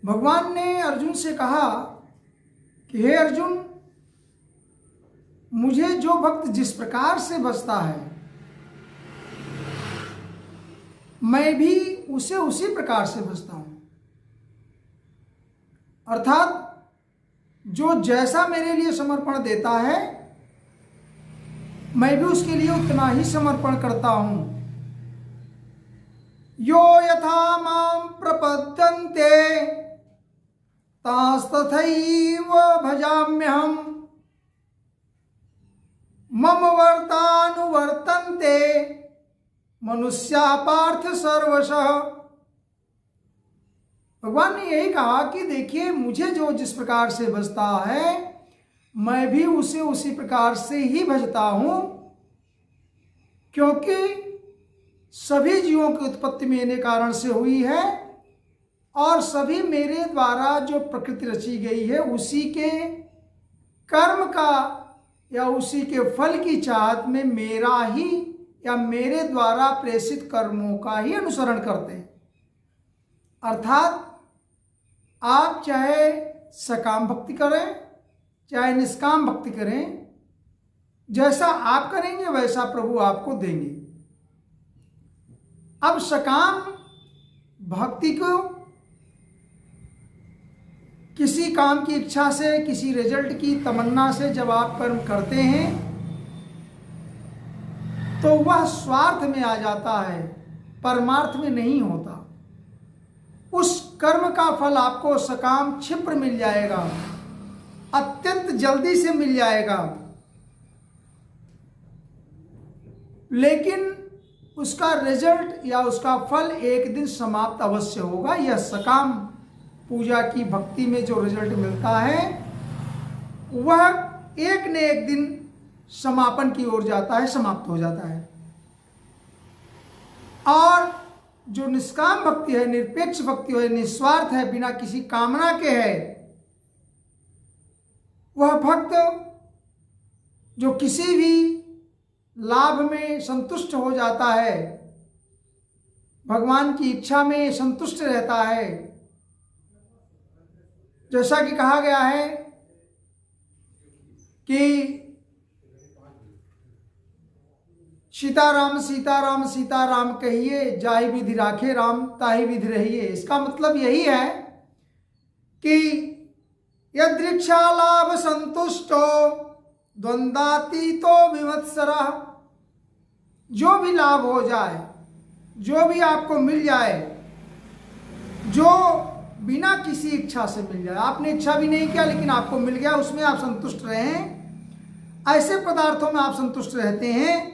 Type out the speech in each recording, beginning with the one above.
भगवान ने अर्जुन से कहा कि हे अर्जुन, मुझे जो भक्त जिस प्रकार से बसता है मैं भी उसे उसी प्रकार से बसता हूं। अर्थात जो जैसा मेरे लिए समर्पण देता है मैं भी उसके लिए उतना ही समर्पण करता हूं। यो यथा मां प्रपद्यन्ते तास्तथैव भजाम्यहम् मम वर्तानुवर्तन्ते मनुष्या पार्थ सर्वशः। भगवान ने यही कहा कि देखिए, मुझे जो जिस प्रकार से भजता है मैं भी उसे उसी प्रकार से ही भजता हूं, क्योंकि सभी जीवों की उत्पत्ति मेरे कारण से हुई है और सभी मेरे द्वारा जो प्रकृति रची गई है उसी के कर्म का या उसी के फल की चाहत में मेरा ही या मेरे द्वारा प्रेषित कर्मों का ही अनुसरण करते हैं। अर्थात आप चाहे सकाम भक्ति करें चाहे निष्काम भक्ति करें, जैसा आप करेंगे वैसा प्रभु आपको देंगे। अब सकाम भक्ति को किसी काम की इच्छा से, किसी रिजल्ट की तमन्ना से जब आप कर्म करते हैं तो वह स्वार्थ में आ जाता है, परमार्थ में नहीं होता। उस कर्म का फल आपको सकाम क्षिप्र मिल जाएगा, अत्यंत जल्दी से मिल जाएगा, लेकिन उसका रिजल्ट या उसका फल एक दिन समाप्त अवश्य होगा। यह सकाम पूजा की भक्ति में जो रिजल्ट मिलता है वह एक न एक दिन समापन की ओर जाता है, समाप्त हो जाता है। और जो निष्काम भक्ति है, निरपेक्ष भक्ति है, निस्वार्थ है, बिना किसी कामना के है, वह भक्त जो किसी भी लाभ में संतुष्ट हो जाता है, भगवान की इच्छा में संतुष्ट रहता है। जैसा कि कहा गया है कि सीताराम सीताराम सीताराम कहिए, जाहि विधि राखे राम ताहि विधि रहिए। इसका मतलब यही है कि यदृक्षा लाभ संतुष्टो द्वंद्वातीतो विवत्सरः। जो भी लाभ हो जाए, जो भी आपको मिल जाए, जो बिना किसी इच्छा से मिल जाए, आपने इच्छा भी नहीं किया लेकिन आपको मिल गया, उसमें आप संतुष्ट रहें। ऐसे पदार्थों में आप संतुष्ट रहते हैं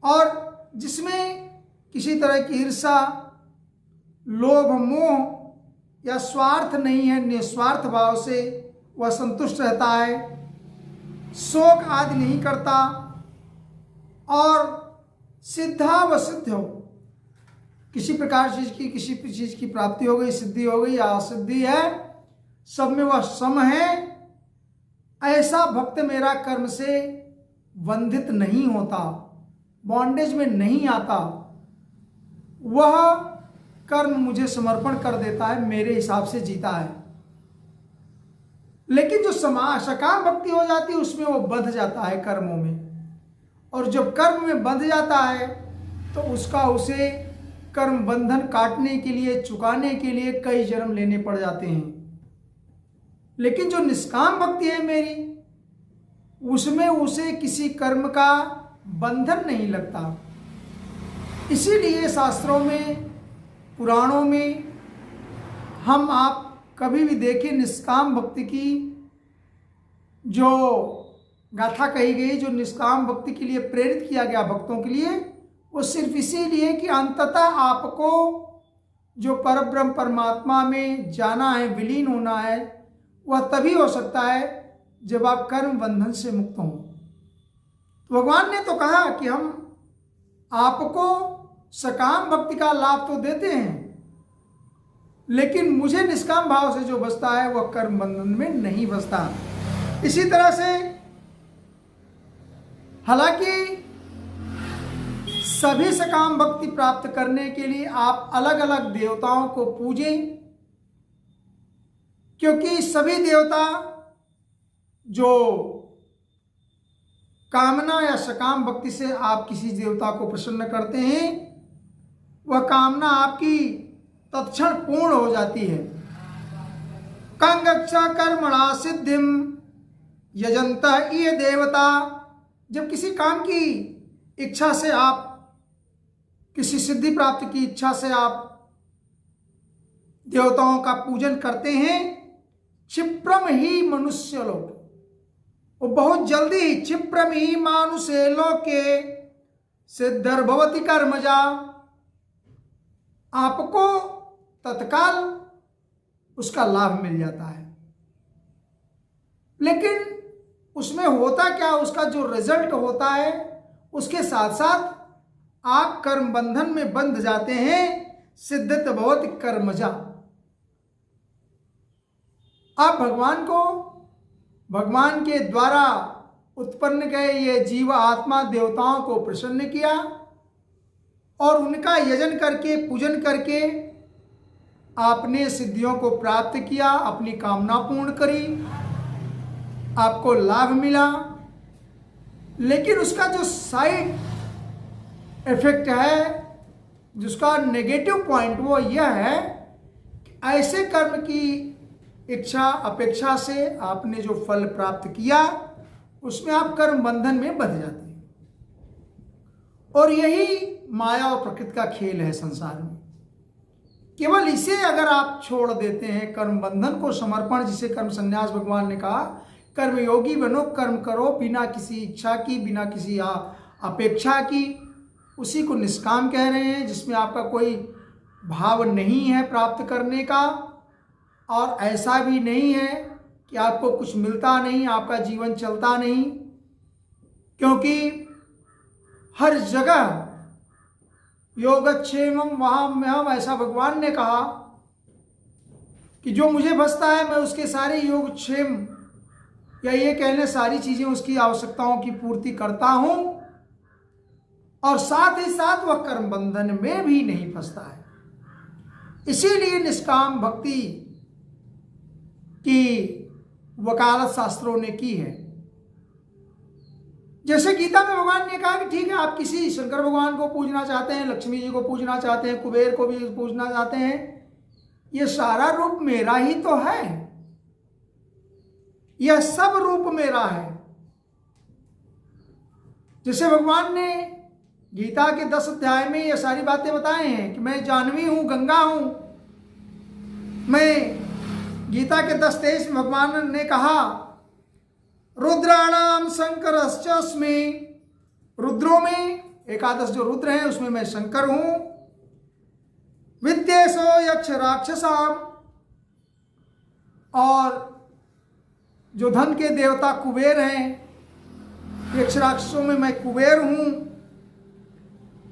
और जिसमें किसी तरह की ईर्षा, लोभ, मोह या स्वार्थ नहीं है, निस्वार्थ भाव से वह संतुष्ट रहता है, शोक आदि नहीं करता और सिद्धा व सिद्ध हो, किसी प्रकार चीज की, किसी चीज की प्राप्ति हो गई, सिद्धि हो गई या असिद्धि है, सब में वह सम है। ऐसा भक्त मेरा कर्म से बंधित नहीं होता, बॉन्डेज में नहीं आता, वह कर्म मुझे समर्पण कर देता है, मेरे हिसाब से जीता है। लेकिन जो सकाम भक्ति हो जाती है उसमें वो बंध जाता है कर्मों में, और जब कर्म में बंध जाता है तो उसे कर्म बंधन काटने के लिए, चुकाने के लिए कई जन्म लेने पड़ जाते हैं। लेकिन जो निष्काम भक्ति है मेरी, उसमें उसे किसी कर्म का बंधन नहीं लगता। इसीलिए शास्त्रों में, पुराणों में हम आप कभी भी देखें, निष्काम भक्ति की जो गाथा कही गई, जो निष्काम भक्ति के लिए प्रेरित किया गया भक्तों के लिए, वो सिर्फ इसीलिए कि अंततः आपको जो परब्रह्म परमात्मा में जाना है, विलीन होना है, वह तभी हो सकता है जब आप कर्म बंधन से मुक्त हों। तो भगवान ने तो कहा कि हम आपको सकाम भक्ति का लाभ तो देते हैं, लेकिन मुझे निष्काम भाव से जो बसता है वह कर्म बंधन में नहीं बसता। इसी तरह से हालांकि सभी सकाम भक्ति प्राप्त करने के लिए आप अलग अलग देवताओं को पूजें, क्योंकि सभी देवता जो कामना या सकाम भक्ति से आप किसी देवता को प्रसन्न करते हैं, वह कामना आपकी तत्क्षण पूर्ण हो जाती है। कंगच्छ कर्मणा सिद्धिम यजंतः ये देवता। जब किसी काम की इच्छा से आप, किसी सिद्धि प्राप्ति की इच्छा से आप देवताओं का पूजन करते हैं, क्षिप्रम ही मनुष्य लोक, वो बहुत जल्दी ही, क्षिप्रम ही मानुषे लोके सिद्धिर्भवति कर्मजा, आपको तत्काल उसका लाभ मिल जाता है। लेकिन उसमें होता क्या, उसका जो रिजल्ट होता है, उसके साथ साथ आप कर्म बंधन में बंध जाते हैं। सिद्धित भवति कर्मजा, आप भगवान को, भगवान के द्वारा उत्पन्न गए ये जीव आत्मा देवताओं को प्रसन्न किया और उनका यजन करके, पूजन करके आपने सिद्धियों को प्राप्त किया, अपनी कामना पूर्ण करी, आपको लाभ मिला। लेकिन उसका जो साइड इफेक्ट है, जिसका नेगेटिव पॉइंट, वो यह है कि ऐसे कर्म की इच्छा अपेक्षा से आपने जो फल प्राप्त किया, उसमें आप कर्म बंधन में बंध जाते हैं। और यही माया और प्रकृति का खेल है संसार में। केवल इसे अगर आप छोड़ देते हैं, कर्म बंधन को समर्पण, जिसे कर्म संन्यास भगवान ने कहा, कर्मयोगी बनो, कर्म करो बिना किसी इच्छा की, बिना किसी अपेक्षा की, उसी को निष्काम कह रहे हैं, जिसमें आपका कोई भाव नहीं है प्राप्त करने का, और ऐसा भी नहीं है कि आपको कुछ मिलता नहीं, आपका जीवन चलता नहीं। क्योंकि हर जगह योगक्षेमम वहाम्यहम, ऐसा भगवान ने कहा कि जो मुझे बसता है, मैं उसके सारे योगक्षेम, या ये कहने सारी चीजें उसकी आवश्यकताओं की पूर्ति करता हूं, और साथ ही साथ वह कर्म बंधन में भी नहीं फंसता है। इसीलिए निष्काम भक्ति की वकालत शास्त्रों ने की है। जैसे गीता में भगवान ने कहा कि ठीक है, आप किसी शंकर भगवान को पूजना चाहते हैं, लक्ष्मी जी को पूजना चाहते हैं, कुबेर को भी पूजना चाहते हैं, ये सारा रूप मेरा ही तो है, यह सब रूप मेरा है। जैसे भगवान ने गीता के 10 अध्याय में ये सारी बातें बताए हैं कि मैं जाह्नवी हूं, गंगा हूं। मैं गीता के 10:23 में भगवान ने कहा, रुद्राणाम शंकरश्चास्मि, रुद्रों में एकादश जो रुद्र हैं उसमें मैं शंकर हूं। विद्येशो यक्ष राक्षसाम, और जो धन के देवता कुबेर हैं, यक्ष राक्षसों में मैं कुबेर हूं।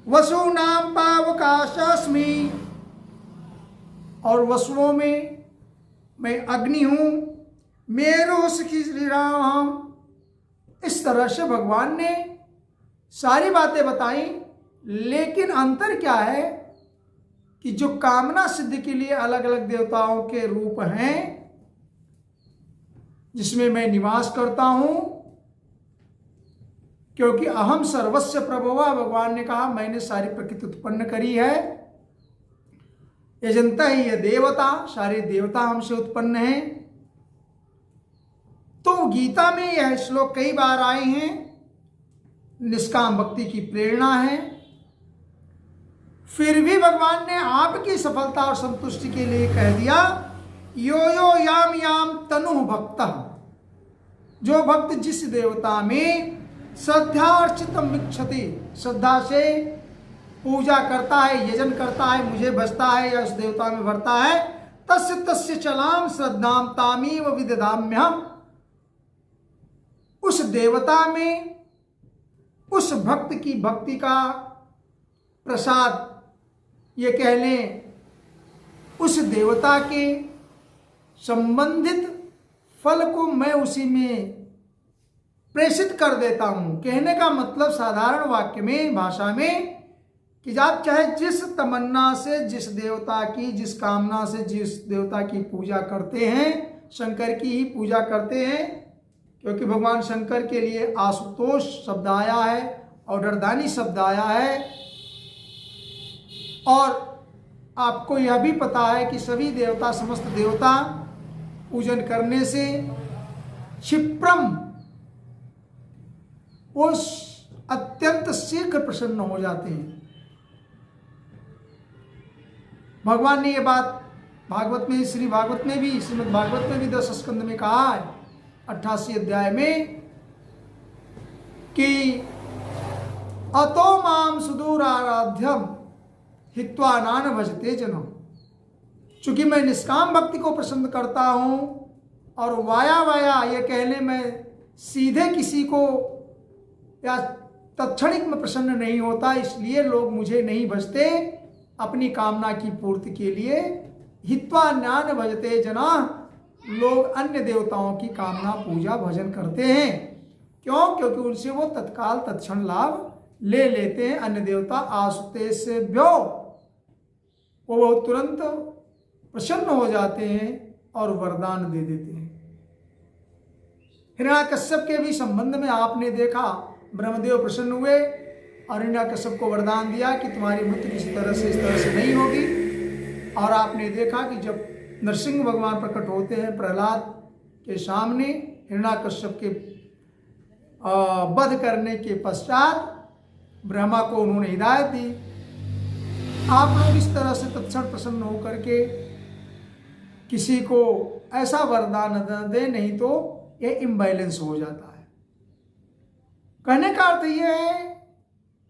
वसुनाम पावकाशास्मि, और वसुओं में मैं अग्नि हूं। मेरो सखी श्री राम। इस तरह से भगवान ने सारी बातें बताई। लेकिन अंतर क्या है कि जो कामना सिद्धि के लिए अलग अलग देवताओं के रूप हैं, जिसमें मैं निवास करता हूं, क्योंकि अहम सर्वस्य प्रभवा, भगवान ने कहा मैंने सारी प्रकृति उत्पन्न करी है। यजंता ही ये देवता, सारे देवता हमसे उत्पन्न हैं। तो गीता में यह श्लोक कई बार आए हैं, निष्काम भक्ति की प्रेरणा है। फिर भी भगवान ने आपकी सफलता और संतुष्टि के लिए कह दिया, यो यो याम याम तनु भक्तः, जो भक्त जिस देवता में श्रद्धार्चितम विक्षति, श्रद्धा से पूजा करता है, यजन करता है, मुझे बसता है या उस देवता में भरता है, तस्य तस्य चलाम श्रद्धाम तामीव विदधाम्यहम, उस देवता में उस भक्त की भक्ति का प्रसाद, ये कह लें उस देवता के संबंधित फल को मैं उसी में प्रेषित कर देता हूं। कहने का मतलब साधारण वाक्य में, भाषा में, कि आप चाहे जिस तमन्ना से, जिस देवता की, जिस कामना से जिस देवता की पूजा करते हैं, शंकर की ही पूजा करते हैं, क्योंकि भगवान शंकर के लिए आशुतोष शब्द आया है और डरदानी शब्द आया है। और आपको यह भी पता है कि सभी देवता, समस्त देवता पूजन करने से क्षिप्रम वो अत्यंत शीघ्र प्रसन्न हो जाते हैं। भगवान ने ये बात भागवत में, श्री भागवत में भी, श्रीमद् भागवत में भी 10 स्कंद में कहा है, 88 अध्याय में, कि अतो माम सुदूर आराध्यम हित्वा नान भजते जनो। चूंकि मैं निष्काम भक्ति को प्रसन्न करता हूं और वाया वाया ये कहने में सीधे किसी को या तत्क्षणिक में प्रसन्न नहीं होता, इसलिए लोग मुझे नहीं भजते। अपनी कामना की पूर्ति के लिए हित्वा नान भजते जना, लोग अन्य देवताओं की कामना पूजा भजन करते हैं। क्यों? क्योंकि उनसे वो तत्काल तत्क्षण लाभ ले लेते हैं। अन्य देवता आसुते से व्यो, वो बहुत तुरंत प्रसन्न हो जाते हैं और वरदान दे देते हैं। हिरण्याकश्यप के भी संबंध में आपने देखा, ब्रह्मदेव प्रसन्न हुए और हिरण्याकश्यप को वरदान दिया कि तुम्हारी मृत्यु किसी तरह से, इस तरह से नहीं होगी। और आपने देखा कि जब नरसिंह भगवान प्रकट होते हैं प्रहलाद के सामने, हिरण्याकश्यप के वध करने के पश्चात ब्रह्मा को उन्होंने हिदायत दी, आप लोग इस तरह से तत्क्षण प्रसन्न होकर के किसी को ऐसा वरदान न दे, नहीं तो ये इम्बैलेंस हो जाता है। कहने का अर्थ ये है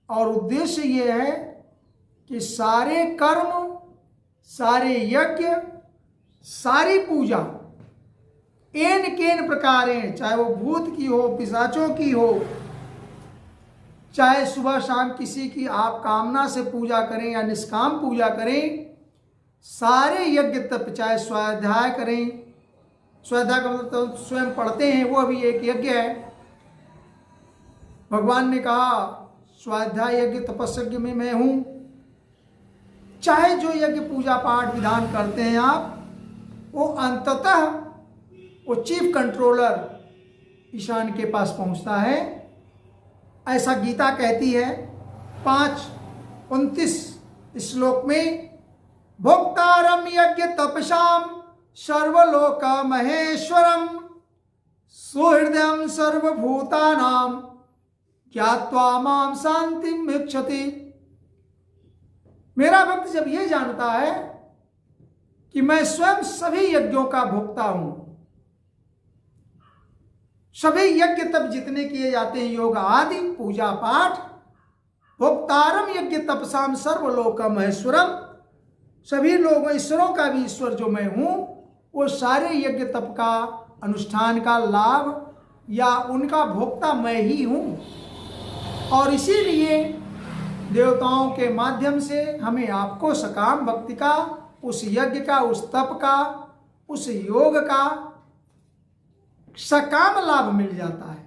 और उद्देश्य ये है कि सारे कर्म, सारे यज्ञ, सारी पूजा एन केन प्रकारें, चाहे वो भूत की हो, पिशाचों की हो, चाहे सुबह शाम किसी की आप कामना से पूजा करें या निष्काम पूजा करें, सारे यज्ञ तप, चाहे स्वाध्याय करें, स्वाध्याय का मतलब तो स्वयं पढ़ते हैं, वो अभी एक यज्ञ है। भगवान ने कहा स्वाध्याय यज्ञ तपस्यज्ञ में मैं हूं। चाहे जो यज्ञ पूजा पाठ विधान करते हैं आप, वो अंततः वो चीफ कंट्रोलर ईशान के पास पहुंचता है। ऐसा गीता कहती है 5:29 श्लोक में, भोक्तारम यज्ञ तपसाम सर्वलोक महेश्वरम सुहृदयम सर्वभूतानां ज्ञात्वा माम शांतिम इच्छति। मेरा भक्त जब ये जानता है कि मैं स्वयं सभी यज्ञों का भोक्ता हूं, सभी यज्ञ तप जितने किए जाते हैं, योग आदि पूजा पाठ, भोक्तारम यज्ञ तपसाम सर्वलोक महेश्वरम, सभी लोगों ईश्वरों का भी ईश्वर जो मैं हूं, वो सारे यज्ञ तप का अनुष्ठान का लाभ या उनका भोक्ता मैं ही हूं। और इसीलिए देवताओं के माध्यम से हमें आपको सकाम भक्ति का, उस यज्ञ का, उस तप का, उस योग का सकाम लाभ मिल जाता है।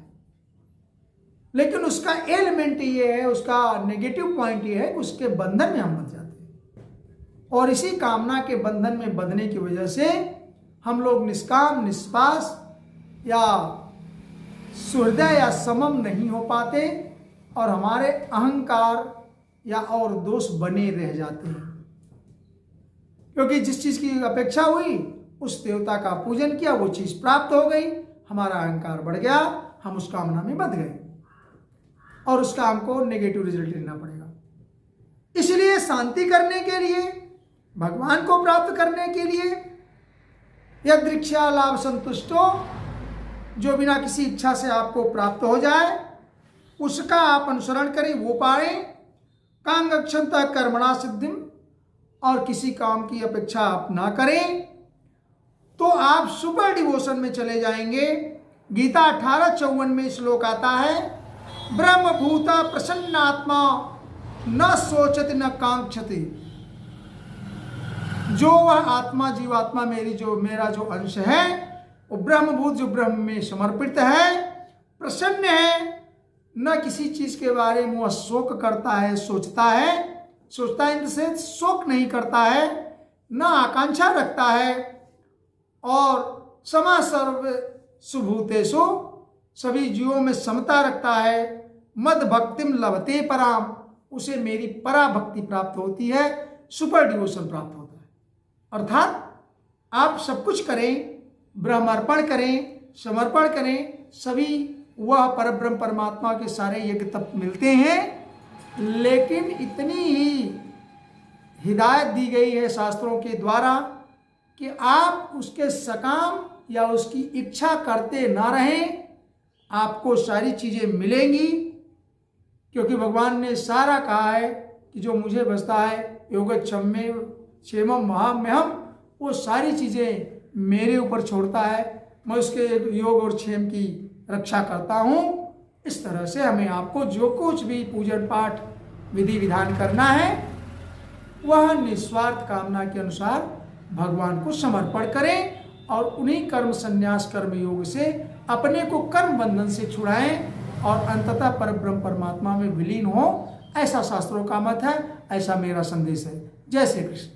लेकिन उसका एलिमेंट ये है, उसका नेगेटिव पॉइंट ये है कि उसके बंधन में हम बंध जाते हैं। और इसी कामना के बंधन में बंधने की वजह से हम लोग निष्काम, निष्पास या सुहृदय या समम नहीं हो पाते और हमारे अहंकार या और दोष बने रह जाते हैं। क्योंकि जिस चीज की अपेक्षा हुई उस देवता का पूजन किया, वो चीज प्राप्त हो गई, हमारा अहंकार बढ़ गया, हम उस कामना में बंध गए और उस काम को नेगेटिव रिजल्ट लेना पड़ेगा। इसलिए शांति करने के लिए, भगवान को प्राप्त करने के लिए, यदृच्छा लाभ संतुष्टो, जो बिना किसी इच्छा से आपको प्राप्त हो जाए उसका आप अनुसरण करें, वो पाए। कांगक्षंता कर्मणा सिद्धिम, और किसी काम की अपेक्षा आप ना करें तो आप सुपर डिवोशन में चले जाएंगे। गीता 18:54 में श्लोक आता है, ब्रह्मभूता प्रसन्नात्मा न सोचति न कांक्षति। जो वह आत्मा, जीवात्मा मेरा जो अंश है, वो ब्रह्मभूत, जो ब्रह्म में समर्पित है, प्रसन्न है, न किसी चीज के बारे में वह शोक करता है, सोचता है इनसे शोक नहीं करता है, न आकांक्षा रखता है, और समा सर्व सुभूतेषु, सभी जीवों में समता रखता है। मद भक्तिम लभते पराम, उसे मेरी पराभक्ति प्राप्त होती है, सुपर डिवोशन प्राप्त होता है। अर्थात आप सब कुछ करें, ब्रह्मार्पण करें, समर्पण करें, सभी वह परब्रह्म परमात्मा के सारे यज्ञ तप मिलते हैं। लेकिन इतनी ही हिदायत दी गई है शास्त्रों के द्वारा कि आप उसके सकाम या उसकी इच्छा करते ना रहें, आपको सारी चीज़ें मिलेंगी। क्योंकि भगवान ने सारा कहा है कि जो मुझे बसता है योगक्षम्मे क्षेमम महाम्यहम, वो सारी चीज़ें मेरे ऊपर छोड़ता है, मैं उसके योग और क्षेम की रक्षा करता हूँ। इस तरह से हमें आपको जो कुछ भी पूजन पाठ विधि विधान करना है वह निस्वार्थ कामना के अनुसार भगवान को समर्पण करें और उन्हीं कर्म संन्यास कर्म योग से अपने को कर्म बंधन से छुड़ाएं और अंततः परब्रह्म परमात्मा में विलीन हो। ऐसा शास्त्रों का मत है, ऐसा मेरा संदेश है। जय श्री कृष्ण।